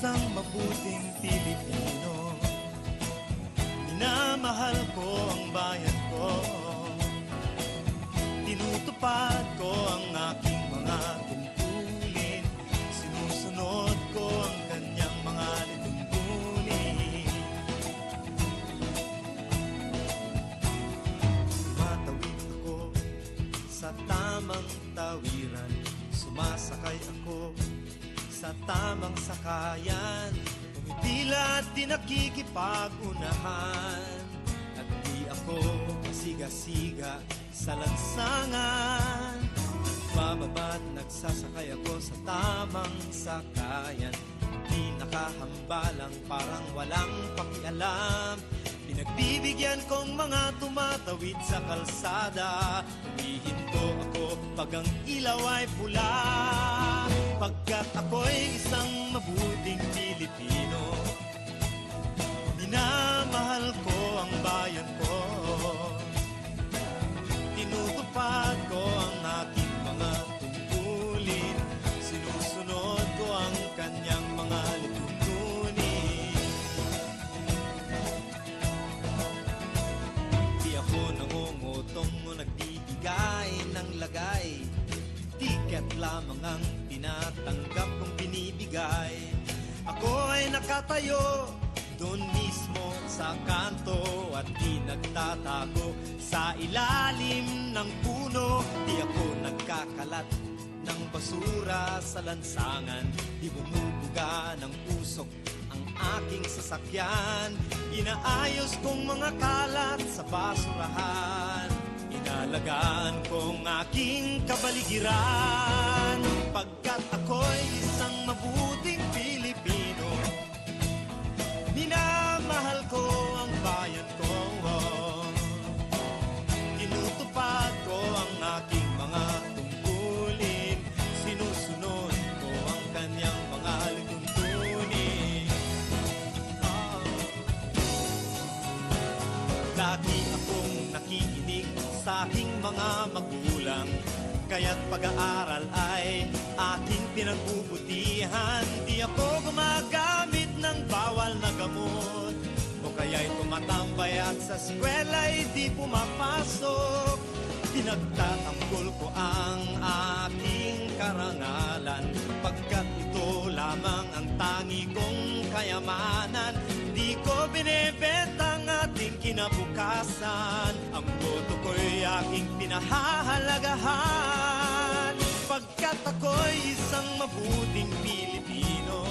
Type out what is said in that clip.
isang mabuting Pilipino. Minamahal ko ang bayan ko, tinutupad ko ang aking mga tungkulin, sinusunod ko ang kanyang mga lituntunin. Tumatawid ako sa tamang tawiran, sumasakay ako sa tamang sakayan, pumipila at di nakikipag-unahan, at di ako pasiga-siga sa lansangan. Bababa't nagsasakay ako sa tamang sakayan, di nakahambalang parang walang pakialam. Pinagbibigyan kong mga tumatawid sa kalsada, humihinto ako pag ang ilaw ay pula. Pagkat ako'y isang mabuting Pilipino, minamahal ko ang bayan ko, tinutupad ko ang aking mga tungkulin, sinusunod ko ang kanyang mga lituntunin. Di ako nangungutong o nagbibigay ng lagay, tiket lamang ang tinatanggap kong binibigay. Ako ay nakatayo doon mismo sa kanto at di nagtatago sa ilalim ng puno. Di ako nagkakalat ng basura sa lansangan, di bumubuga ng usok ang aking sasakyan. Inaayos kong mga kalat sa basurahan, inalagaan kong aking kabaligiran. Pagkat ako'y isang mabuting Pilipino, minamahal ko ang bayan ko, tinutupad ko ang aking mga tungkulin, sinusunod ko ang kanyang mga lituntunin. Lagi akong nakikinig sa aking mga magulang, kaya't pag-aaral ay aking pinagbubutihan. Di ako gumagamit ng bawal na gamot, o kaya'y tumatambay at sa eskwela'y di pumapasok. Pinagtatanggol ko ang aking karangalan, pagkat ito lamang ang tangi kong kayamanan. Di ko binebenta ang ating kinabukasan, ang boto ko'y aking pinahahalagahan. Pagkat ako'y isang mabuting Pilipino,